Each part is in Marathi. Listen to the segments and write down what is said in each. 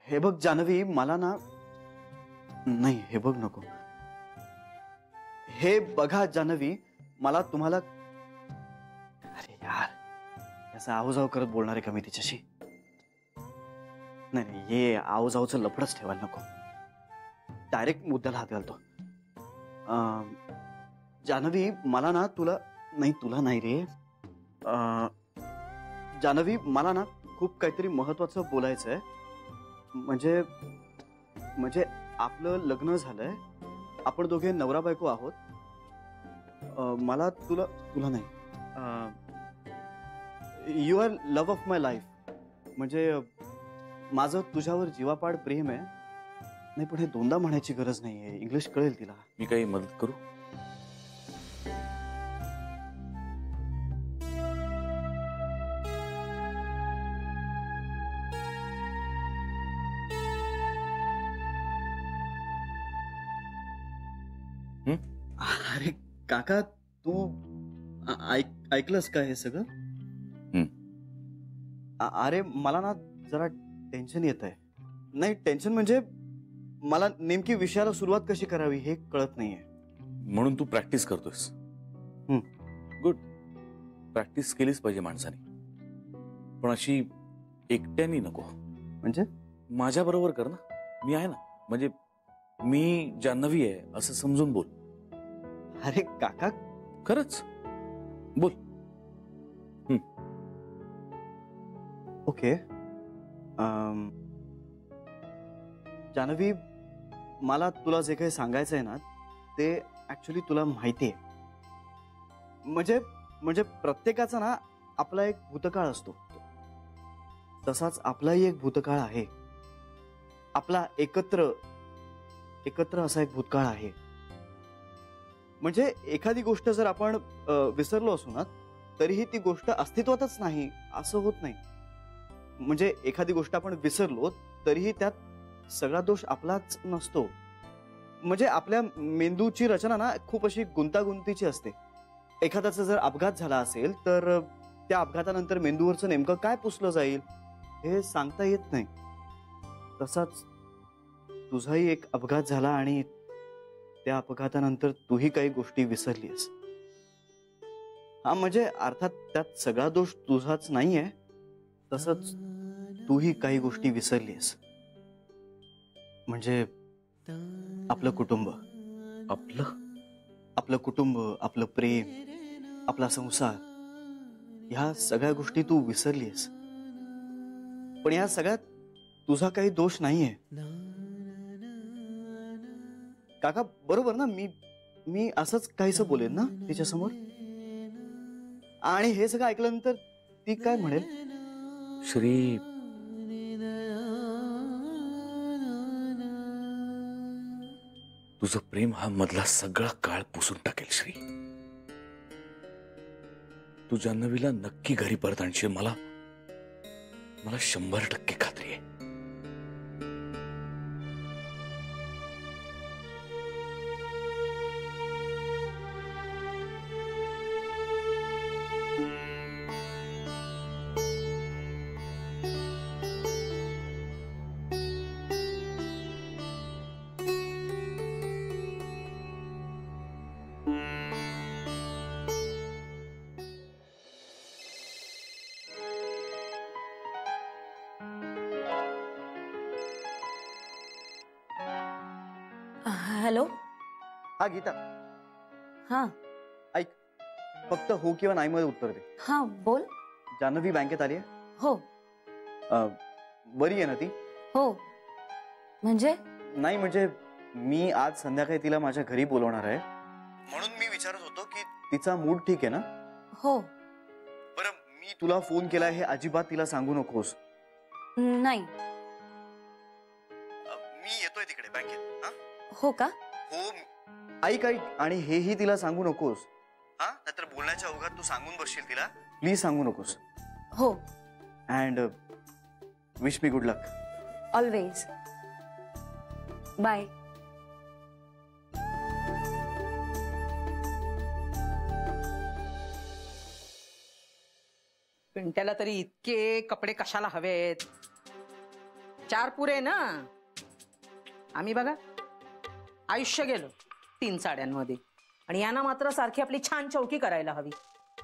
हे बघ जानवी, मला ना, नाही हे बघ नको. हे बघा जानवी, मला तुम्हाला, अरे यार, याचा आवजाव करत बोलणार आहे का मी तिच्याशी? नाही नाही, हे आवजावचं लफडच ठेवायला नको. डायरेक्ट मुद्द्याला हात घालतो. जानवी, मला ना तुला नाही रे. जानवी, मला ना खूप काहीतरी महत्वाचं बोलायचं आहे. म्हणजे आपलं लग्न झालंय, आपण दोघे नवरा बायको आहोत. मला तुला नाही, you are love of my life. म्हणजे माझं तुझ्यावर जीवापाड प्रेम आहे. नाही पण हे दोनदा म्हणायची गरज नाहीये, इंग्लिश कळेल तिला. मी काही मदत करू? अरे काका, तू ऐकलंस का हे सगळं? अरे मला ना जरा टेन्शन येत आहे. नाही टेन्शन म्हणजे मला नेमकी विषयाला सुरुवात कशी करावी हे कळत नाहीये. म्हणून तू प्रॅक्टिस करतोयस? गुड. प्रॅक्टिस केलीच पाहिजे माणसाने, पण अशी एकट्यानी नको. म्हणजे माझ्या बरोबर कर ना, मी आहे ना. म्हणजे मी जान्हवी आहे असं समजून बोल. अरे काका, खरंच बोल. ओके. जान्हवी, मला तुला जे काही सांगायचं आहे ना ते ऍक्च्युली तुला माहिती आहे. म्हणजे प्रत्येकाचा ना आपला एक भूतकाळ असतो, तसाच आपलाही एक भूतकाळ आहे. आपला एकत्र असा एक भूतकाळ आहे. म्हणजे एखादी गोष्ट जर आपण विसरलो असू ना तरीही ती गोष्ट अस्तित्वातच नाही असं होत नाही. म्हणजे एखादी गोष्ट आपण विसरलो तरीही त्यात सगळा दोष आपलाच नसतो. म्हणजे आपल्या मेंदूची रचना ना खूप अशी गुंतागुंतीची असते. एखाद्याचा जर अपघात झाला असेल तर त्या अपघातानंतर मेंदूवरचं नेमकं काय पुसलं जाईल हे सांगता येत नाही. तसाच तुझाही एक अपघात झाला आणि त्या अपघातानंतर तूही काही गोष्टी विसरलीस. हा म्हणजे अर्थात त्यात सगळा दोष तुझाच नाहीये, तसंच तूही काही गोष्टी विसरलीस. म्हणजे आपलं कुटुंब, आपलं कुटुंब, आपलं प्रेम, आपला संसार, ह्या सगळ्या गोष्टी तू विसरलीस. पण या सगळ्यात तुझा काही दोष नाहीये. काका बरोबर ना? मी असंच काहीसं बोलेन ना तिच्यासमोर? आणि हे सगळं ऐकल्यानंतर ती काय म्हणेल? श्री, तुझं प्रेम हा मधला सगळा काळ पुसून टाकेल. श्री, तू जान्हवीला नक्की घरी परत आणशील, मला 100% खात्री आहे. हॅलो. हा गीता. हा ऐक, फक्त हो किंवा नाही मध्ये उत्तर दे. हा बोल. जान्हवी बँकेत आली आहे? हो. बरी आहे ना ती? हो. म्हणजे नाही म्हणजे मी आज संध्याकाळी तिला माझ्या घरी बोलवणार आहे, म्हणून मी विचारत होतो की तिचा मूड ठीक आहे ना? हो. बरं, मी तुला फोन केला हे अजिबात तिला सांगू नकोस. नाही. मी येतोय तिकडे बँकेत. हा? हो का? हो. ऐक आणि हेही तिला सांगू नकोस. हा, नाहीतर बोलण्याच्या ओघात तू सांगून बसशील तिला. प्लीज सांगू नकोस. हो. And wish me good luck. Always. Bye. पिंट्याला तरी इतके कपडे कशाला हवेत? 4 पुरे ना. आम्ही बघा आयुष्य गेलो 3 साड्यांमध्ये आणि यांना मात्र सारखी आपली छान चौकी करायला हवी.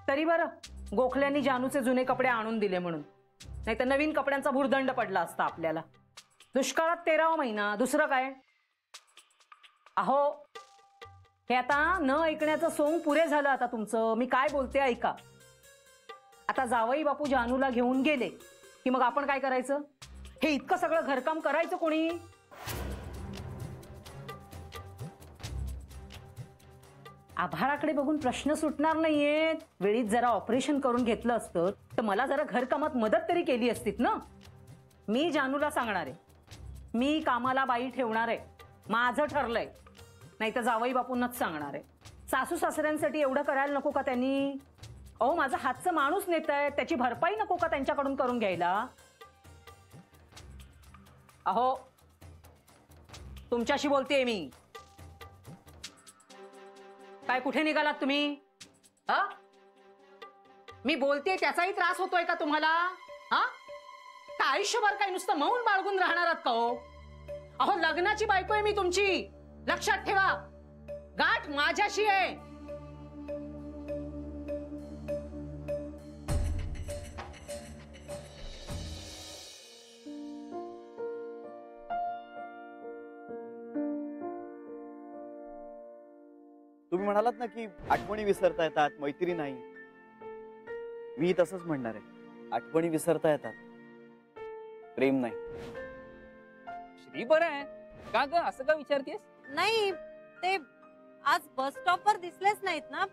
तरी बरं गोखल्यांनी जानूचे जुने कपडे आणून दिले म्हणून, नाही तर नवीन कपड्यांचा भुर्दंड पडला असता आपल्याला. दुष्काळात 13वा महिना, दुसरं काय. अहो हे आता न ऐकण्याचं सोंग पुरे झालं आता तुमचं. मी काय बोलते ऐका. आता जावई बापू जानूला घेऊन गेले की मग आपण काय करायचं? हे इतकं सगळं घरकाम करायचं कोणी? आभाळाकडे बघून प्रश्न सुटणार नाहीयेत. वेळीच जरा ऑपरेशन करून घेतलं असतं तर मला जरा घरकामात मदत तरी केली असतीत ना. मी जानूला सांगणार आहे, मी कामाला बाई ठेवणार आहे, माझं ठरलंय. नाही तर जावई बापूंनाच सांगणार आहे. सासू सासऱ्यांसाठी एवढं करायला नको का त्यांनी? अहो माझा हातचं माणूस नेताय, त्याची भरपाई नको का त्यांच्याकडून करून घ्यायला? अहो तुमच्याशी बोलतेय मी. काय कुठे निघालात तुम्ही? हा, मी बोलतेय त्याचाही त्रास होतोय का तुम्हाला? हा, का आयुष्यभर काय नुसतं मौन बाळगून राहणार आहात का हो? अहो लग्नाची बायको आहे मी तुमची, लक्षात ठेवा. गाठ माझ्याशी आहे. तुम्ही म्हणालात ना की आठवणी विसरता येतात, मैत्री नाही. मी तसंच म्हणणार आहे. आठवणी विसरता येतात, प्रेम नाही. श्री बरं आहे का ग, असं का विचारतेस? नाही, ते आज बस स्टॉपवर दिसलेच नाहीत ना,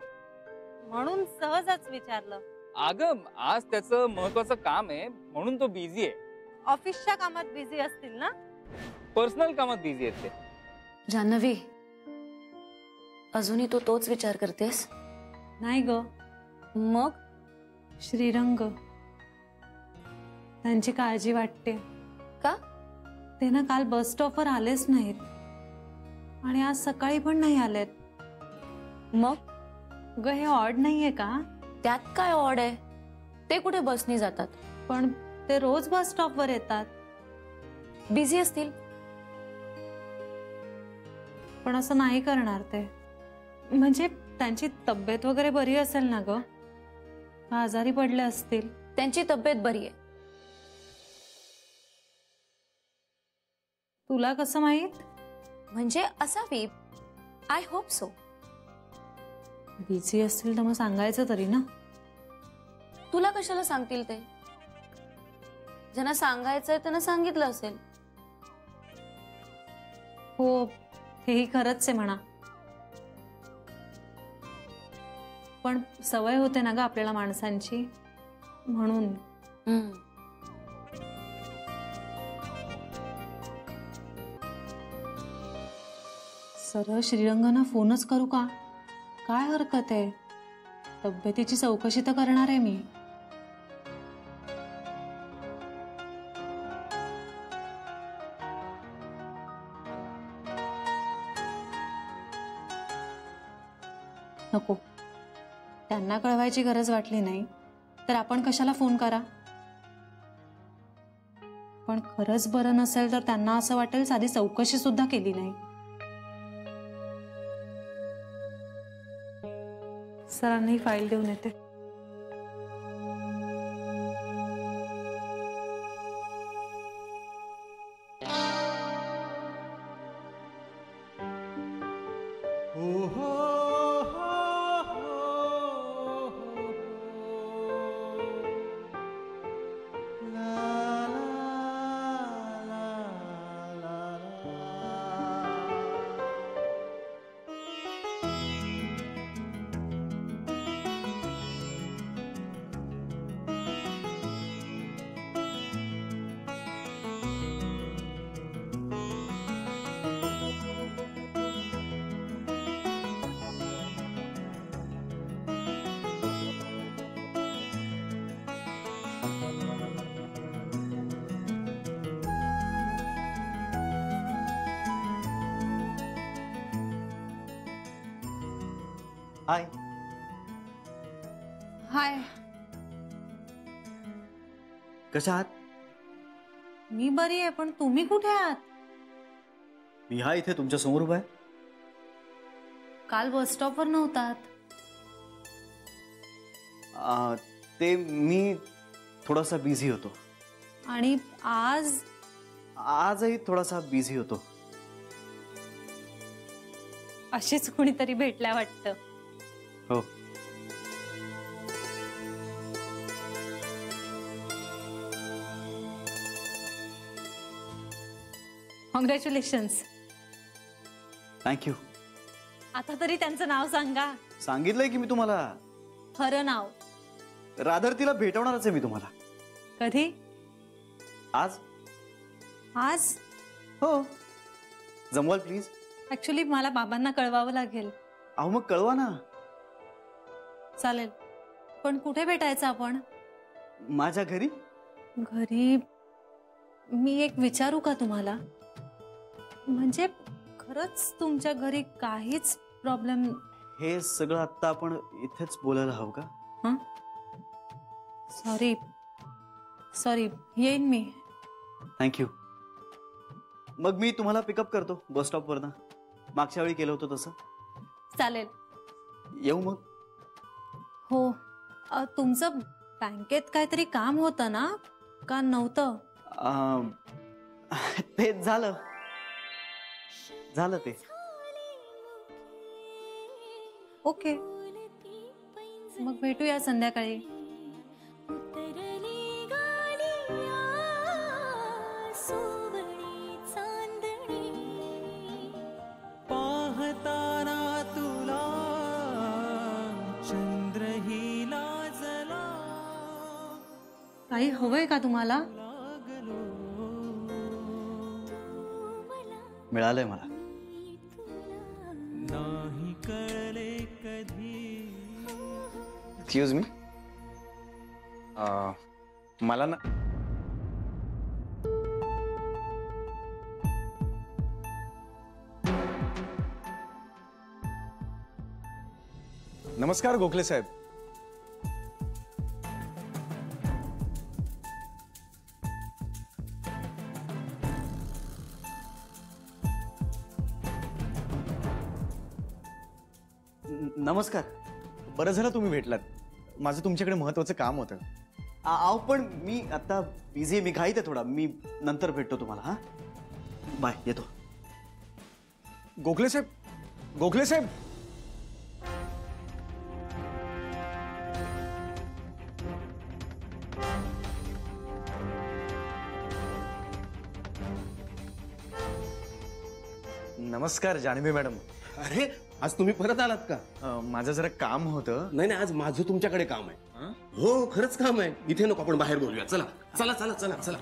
म्हणून सहजच विचारलं. अगं आज त्याचं महत्वाचं काम आहे म्हणून तो बिझी आहे. ऑफिसच्या कामात बिझी असतील ना? पर्सनल कामात बिझी आहेत ते. जान्हवी, अजूनही तू तोच विचार करतेस? नाही ग, मग श्रीरंग, त्यांची काळजी वाटते. का? ते ना काल बस स्टॉपवर आलेच नाहीत आणि आज सकाळी पण नाही आलेत. मग ग हे ऑड नाहीये का? त्यात काय ऑड आहे? ते कुठे बसनी जातात? पण ते रोज बस स्टॉपवर येतात. बिझी असतील. पण असं नाही करणार ते. म्हणजे त्यांची तब्येत वगैरे बरी असेल ना ग? आजारी पडले असतील. त्यांची तब्येत बरी आहे. तुला कसं माहित? म्हणजे असावी. I hope so. बिझी असतील तर मग सांगायचं तरी ना. तुला कशाला सांगतील ते? ज्यांना सांगायचंय त्यांना सांगितलं असेल. हो, हेही खरंच आहे म्हणा. पण सवय होते ना ग आपल्याला माणसांची, म्हणून. सरळ श्रीरंगांना फोनच करू का? काय हरकत आहे? तब्येतीची चौकशी तर करणार आहे मी. नको, त्यांना कळवायची गरज वाटली नाही तर आपण कशाला फोन करा. पण खरंच बरं नसेल तर त्यांना असं वाटेल साधी चौकशी सुद्धा केली नाही. सरांनी फाईल देऊन येते. हाय. हाय. कशा आहात? मी बरी आहे, पण तुम्ही कुठे आहात? मी हा इथे तुमच्या समोर उभा आहे. काल बस स्टॉपवर नव्हतात. ते मी थोडासा बिझी होतो. आणि आजही थोडासा बिझी होतो. अशीच कोणीतरी भेटल्या वाटतं. हो. कॉंग्रॅच्युलेशन्स. थँक्यू. आता तरी त्यांचं नाव सांगा. सांगितलंय की मी तुम्हाला. खरं नाव. रादर तिला भेटवणारच आहे मी तुम्हाला. कधी? आज. आज? हो. जमवाल प्लीज. ऍक्च्युली मला बाबांना कळवावं लागेल. अहो मग कळवा ना. चालेल, पण कुठे भेटायचं आपण? माझ्या घरी. घरी? मी एक विचारू का तुम्हाला? म्हणजे खरंच तुमच्या घरी काहीच प्रॉब्लेम? हे सगळं आता आपण इथेच बोलायला हवं का? सॉरी, येईन मी. थँक्यू. मग मी तुम्हाला पिकअप करतो बस स्टॉपवरनं. मागच्या वेळी केलं होतं तसं. चालेल. येऊ मग? हो. तुमचं बँकेत काहीतरी काम होतं ना, का नव्हतं? ते झालं ते. ओके, मग भेटूया संध्याकाळी. काही हवंय का तुम्हाला? मिळालंय मला. Excuse me. मला ना नमस्कार गोखले साहेब. नमस्कार. बरं झालं तुम्ही भेटलात. माझं तुमच्याकडे महत्वाचं काम होतं. अहो पण मी आता बिझी आहे. मी घाईत आहे थोडा. मी नंतर भेटतो तुम्हाला. हा, बाय. येतो. गोखले साहेब. नमस्कार जान्हवी मॅडम. अरे आज तुम्ही परत आलात का? माझं जरा काम होतं. नाही आज माझं तुमच्याकडे काम आहे. हो खरंच काम आहे. इथे नको, आपण बाहेर बोलूया. चला चला चला चला चला.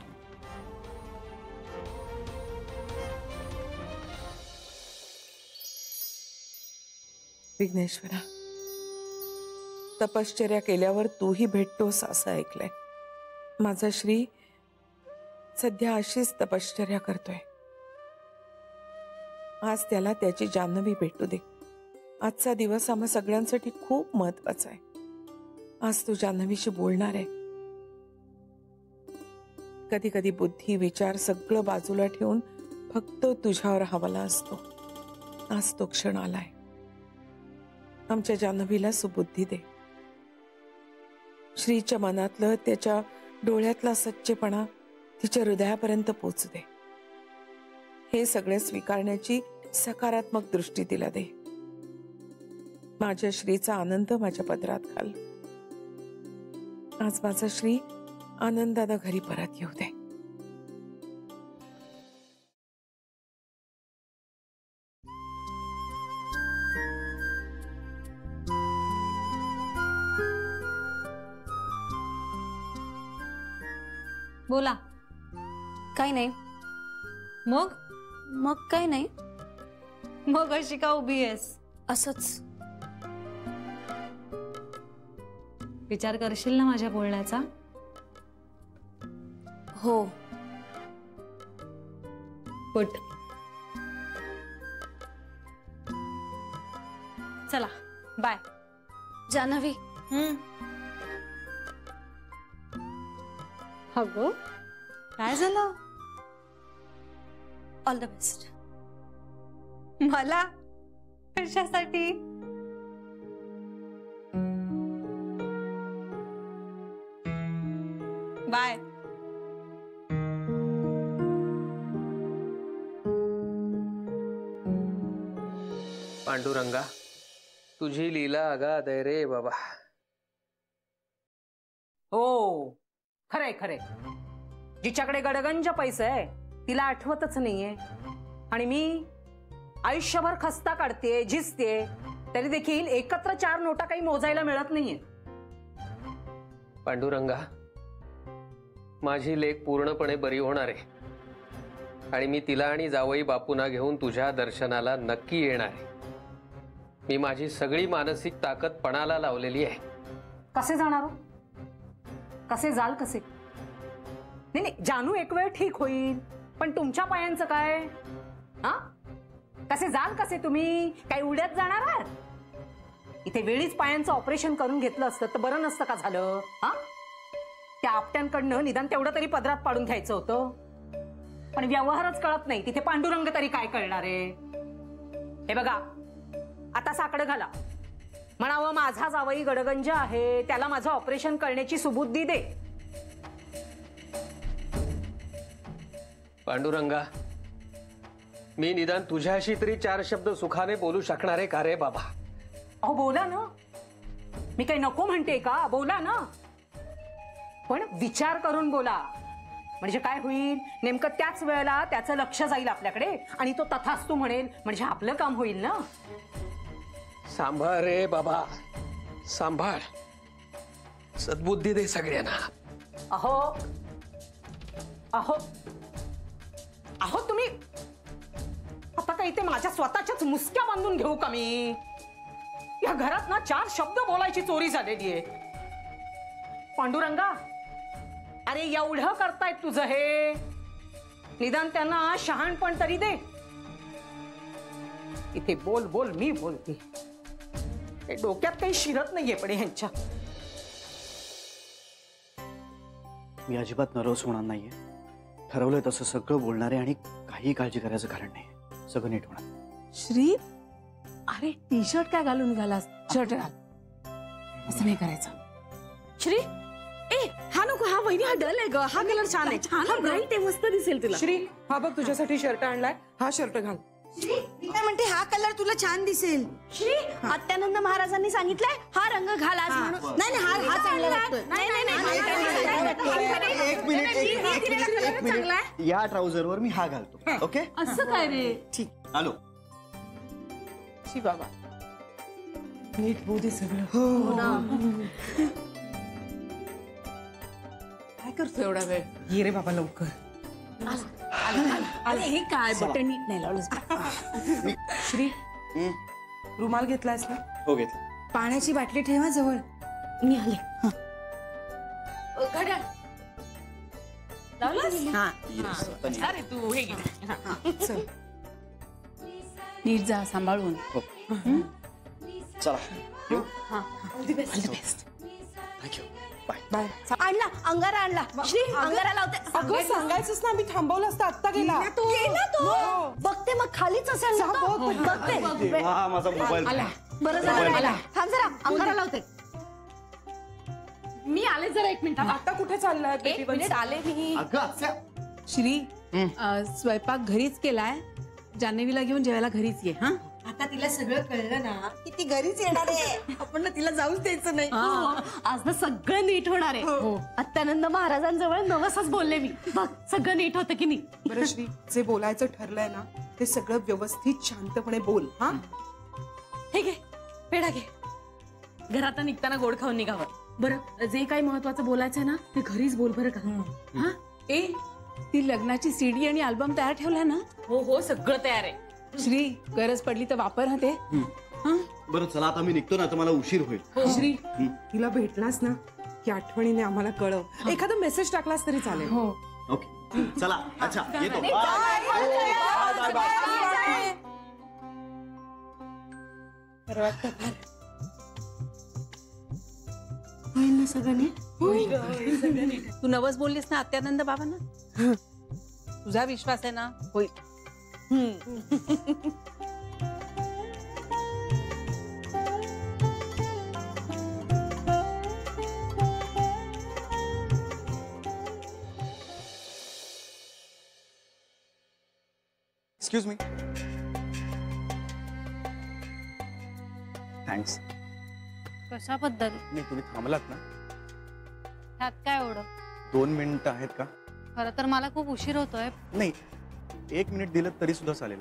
विघ्नेश्वरा, तपश्चर्या केल्यावर तूही भेटतोस असं ऐकलंय. माझा श्री सध्या अशीच तपश्चर्या करतोय. आज त्याला त्याची जान्हवी भेटू दे. आजचा दिवस आम्हा सगळ्यांसाठी खूप महत्वाचा आहे. आज तू जान्हवीशी बोलणार आहे. कधी कधी बुद्धी विचार सगळं बाजूला ठेवून फक्त तुझ्यावर हवाला असतो. आज तो क्षण आलाय. आमच्या जान्हवीला सुबुद्धी दे. श्रीच्या मनातलं, त्याच्या डोळ्यातला सच्चेपणा तिच्या हृदयापर्यंत पोचू दे. हे सगळे स्वीकारण्याची सकारात्मक दृष्टी तिला दे. माझ्या श्रीचा आनंद माझ्या पदरात घाल. आज माझा श्री आनंदानं घरी परत येऊ दे. बोला. काही नाही. मग काही नाही. मग अशी का उभी आहेस? असंच. विचार करशील ना माझ्या बोलण्याचा? हो. पट. चला बाय. जान्हवी. अगो काय झालं? All the best. मला कशासाठी? बाय. पांडुरंगा, तुझी लीला अगाध आहे रे बाबा. हो, खरंय खरंय. जिच्याकडे गडगंज पैसे आहे तिला आठवतच नाहीये. आणि मी आयुष्यभर खस्ता काढते, झिजते, तरी देखील एकत्र 4 नोटा काही मोजायला मिळत नाहीये. पांडुरंगा, माझी लेक पूर्णपणे बरी होणार आहे आणि मी तिला आणि जावई बापूंना घेऊन तुझ्या दर्शनाला नक्की येणार आहे. मी माझी सगळी मानसिक ताकद पणाला लावलेली आहे. कसे जाणार हो? कसे जाल कसे? नाही नाही, जानू एक वेळ ठीक होईल, पण तुमच्या पायांचं काय? हा, कसे जाल कसे तुम्ही? काही उड्यात जाणार आहात? इथे वेळीच पायांचं ऑपरेशन करून घेतलं असतं तर बरं नसतं का झालं? हा, त्या आपट्यांकडनं निदान तेवढं तरी पदरात पाडून घ्यायचं होतं. पण व्यवहारच कळत नाही, तिथे पांडुरंग तरी काय कळणार आहे? हे बघा, आता साकडं घाला, म्हणावं माझा जावई गडगंज आहे, त्याला माझं ऑपरेशन करण्याची सुबुद्धी दे. पांडुरंगा, मी निदान तुझ्याशी तरी 4 शब्द सुखाने बोलू शकणार आहे का रे बाबा? अहो बोला ना, मी काही नको म्हणते का? बोला ना, पण विचार करून बोला. म्हणजे काय होईल, नेमकं त्याच वेळेला त्याचं लक्ष जाईल आपल्याकडे आणि तो तथास्तु म्हणेल, म्हणजे आपलं काम होईल ना. सांभाळ रे बाबा, सांभाळ. सद्बुद्धी दे सगळ्यांना. अहो अहो अहो तुम्ही आता काय इथे माझ्या स्वतःच्याच मुसक्या बांधून घेऊ का मी? या घरात ना 4 शब्द बोलायची चोरी झालेली आहे. पांडुरंगा, अरे एवढं करतायत तुझं हे, निदान त्यांना शहाणपण तरी दे. इथे बोल बोल मी बोलते, डोक्यात काही शिरत नाहीये पण ह्यांच्या. मी अजिबात नर्वस होणार नाहीये. ठरवलंय तसं सगळं बोलणार आहे आणि काही काळजी करायचं कारण नाही. सगळं नीट होणार. श्री, अरे टी शर्ट काय घालून निघालास? शर्ट घाल. असं नाही करायचं. श्री, ए हा नको, हा वहिनी हा डल आहे ग, हा कलर छान आहे, हा ब्राईट आहे, मस्त दिसेल तुला. श्री, हा बघ तुझ्यासाठी शर्ट आणलाय, हा शर्ट घाल. मी काय म्हणते, हा कलर तुला छान दिसेल. श्री, अत्यानंद महाराजांनी सांगितलंय हा रंग घाल आज म्हणून. नाही नाही, हा चांगला वाटतोय. नाही नाही एक मिनिट, या ट्राउझरवर मी हा घालतो. ओके, असं काय रे? ठीक, आलो. शी बाबा, नीट होऊ दे सगळं. काय करतो एवढा वेळ? ये रे बाबा लवकर. अरे हे काय बटन नाही लावलंस? श्री, रुमाल घेतलायस ना? हो, घेतलं. पाण्याची बाटली ठेवा जवळ. मी आले. घड्याळ लावलंस? अरे तू हे घे. चल, नीट जा, सांभाळून. चला येऊ. All the best. Thank you, bye. Bye. आणला अंगारा, आणला. श्री, अंगारा लावते. अगं सांगायचंच ना, मी थांबवलं असतं, आत्ता गेला. गेला तो. बघते मग खालीच असेल ना तो. बघते. हा, माझा मोबाईल. बरं झालं आला. थांब जरा, अंगारा लावते. मी आले जरा, 1 मिनिट. आता कुठे चाललाय? 1 मिनिट आले मी. श्री, स्वयंपाक घरीच केलाय, जान्हवीला घेऊन जेवायला घरीच ये. हा, आता तिला सगळं कळलं ना की ती घरीच येणार आहे. आपण ना तिला जाऊच द्यायचं नाही. आज ना सगळं नीट होणार आहे. अत्यानंद महाराजांजवळ नवसच बोलले मी. बघ सगळं नीट होतं की नाही. बरं श्री, जे बोलायचं ठरलंय ना ते सगळं व्यवस्थित शांतपणे बोल. हा, हे घे, पेढा घे. घरात निघताना गोड खाऊन निघावं. बरं, जे काही महत्वाचं बोलायचं ना ते घरीच बोल बरं का. हा. ए, ती लग्नाची सीडी आणि अल्बम तयार ठेवलाय ना? हो हो, सगळं तयार आहे. श्री, गरज पडली तर वापर हा ते. बरं चला, आता मी निघतो ना, तर मला उशीर होईल. श्री, तिला भेटलास ना की आठवणीने आम्हाला कळव. एखादा मेसेज टाकलास तरी चालेल. हो, ओके, चला. अच्छा, येतो. होईल ना सगळं नीट? तू नवस बोललीस ना अत्यानंद बाबांना? तुझा विश्वास आहे ना, होईल. Excuse me. थँक्स. कशाबद्दल? नाही तुम्ही थांबलात ना, ह्यात काय एवढं? 2 मिनिटं आहेत का? खरं तर मला खूप उशीर होतोय. नाही 1 मिनिट दिलं तरी सुद्धा चालेल.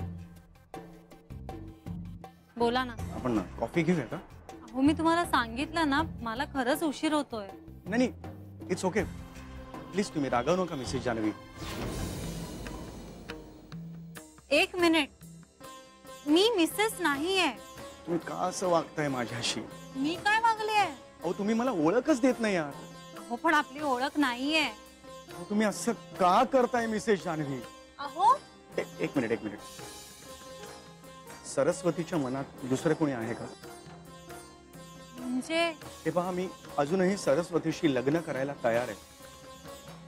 बोला ना. आपण कॉफी घेऊया का? हो मी तुम्हाला सांगितलं ना मला खरंच उशीर होतोय. नाही नाही इट्स ओके. प्लीज तुम्ही रागवू नका मिसेस जानवी. 1 मिनिट. मी मिसेस नाहीये. तुम्ही का असं वागताय माझ्याशी? मी काय वागले आहे? अहो तुम्ही मला ओळखच देत नाही यार. हो पण आपली ओळख नाहीये. अहो, तुम्ही असं का करताय मिसेस जानवी? अहो एक मिनिट. सरस्वतीच्या मनात दुसरं कोणी आहे का? म्हणजे हे पहा मी अजूनही सरस्वतीशी लग्न करायला तयार आहे.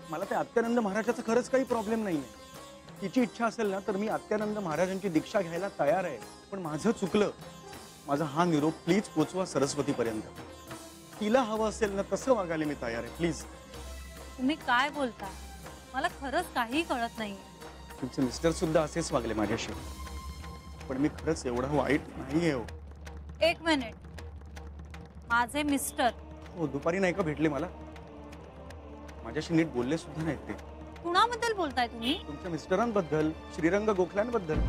मला त्या अत्यानंद महाराजाचा खरंच काही प्रॉब्लेम नाहीये. तिची इच्छा असेल ना तर मी अत्यानंद महाराजांची दीक्षा घ्यायला तयार आहे. पण माझं चुकलं. माझा हा निरोप प्लीज पोचवा सरस्वतीपर्यंत. तिला हवं असेल ना तसं वागायला मी तयार आहे. प्लीज. तुम्ही काय बोलता? मला खरंच काही कळत नाहीये. तुमचे मिस्टर सुद्धा असेच वागले माझ्याशी. पण मी खरंच एवढा वाईट नाहीये हो. 1 मिनिट. माझे मिस्टर हो दुपारी नाही का भेटले मला? माझ्याशी नीट बोलले सुद्धा नाहीत ते. कुणाबद्दल बोलताय तुम्ही? तुमच्या मिस्टरांबद्दल, श्रीरंग गोखल्यांबद्दल.